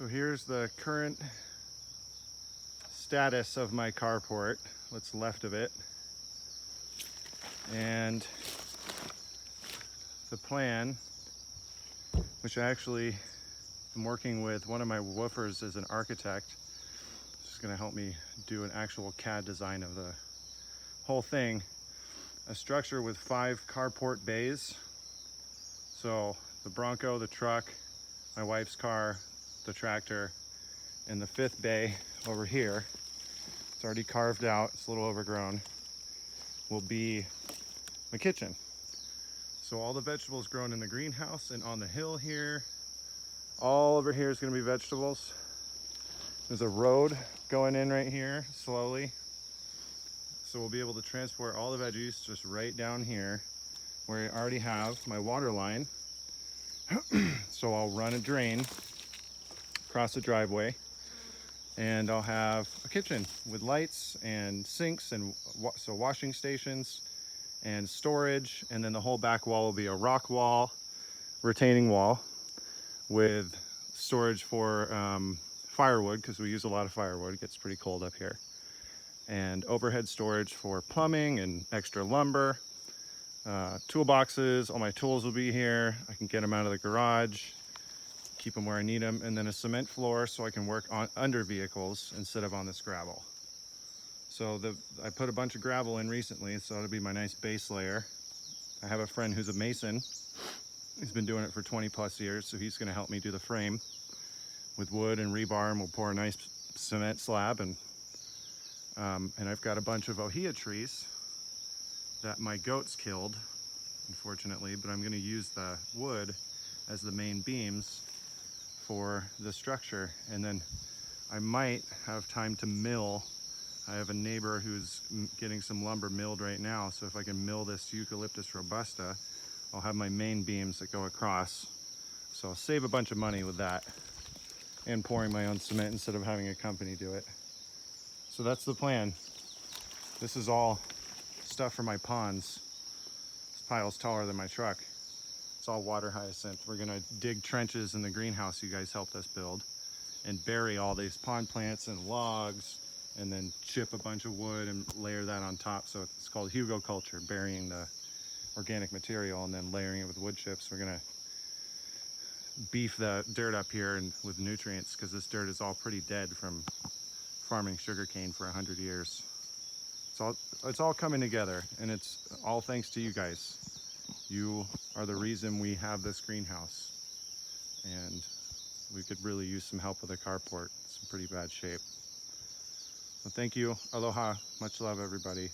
So here's the current status of my carport, what's left of it. And the plan, which I actually am working with one of my woofers as an architect, is going to help me do an actual CAD design of the whole thing. A structure with 5 carport bays. So the Bronco, the truck, my wife's car, the tractor, and the 5th bay over here, it's already carved out, it's a little overgrown, will be my kitchen. So all the vegetables grown in the greenhouse and on the hill here, all over here is going to be vegetables. There's a road going in right here slowly, so we'll be able to transport all the veggies just right down here where I already have my water line. So I'll run a drain across the driveway, and I'll have a kitchen with lights and sinks and so washing stations and storage, and then the whole back wall will be a rock wall, retaining wall with storage for firewood, because we use a lot of firewood. It gets pretty cold up here, and overhead storage for plumbing and extra lumber. Toolboxes, all my tools will be here. I can get them out of the garage, keep them where I need them, and then a cement floor so I can work on under vehicles instead of on this gravel. So I put a bunch of gravel in recently, so it'll be my nice base layer. I have a friend who's a mason. He's been doing it for 20 plus years, so he's going to help me do the frame with wood and rebar, and we'll pour a nice cement slab. And I've got a bunch of ohia trees that my goats killed, unfortunately, but I'm going to use the wood as the main beams for the structure. And then I might have time to mill. I have a neighbor who's getting some lumber milled right now, so if I can mill this eucalyptus robusta, I'll have my main beams that go across. So I'll save a bunch of money with that, and pouring my own cement instead of having a company do it. So that's the plan. This is all stuff for my ponds. This pile's taller than my truck. It's all water hyacinth. We're gonna dig trenches in the greenhouse you guys helped us build, and bury all these pond plants and logs, and then chip a bunch of wood and layer that on top. So it's called hugelkultur, burying the organic material and then layering it with wood chips. We're gonna beef the dirt up here and with nutrients, because this dirt is all pretty dead from farming sugarcane for 100 years. It's all coming together, and it's all thanks to you guys. You are the reason we have this greenhouse, and we could really use some help with the carport. It's in pretty bad shape. So thank you. Aloha. Much love, everybody.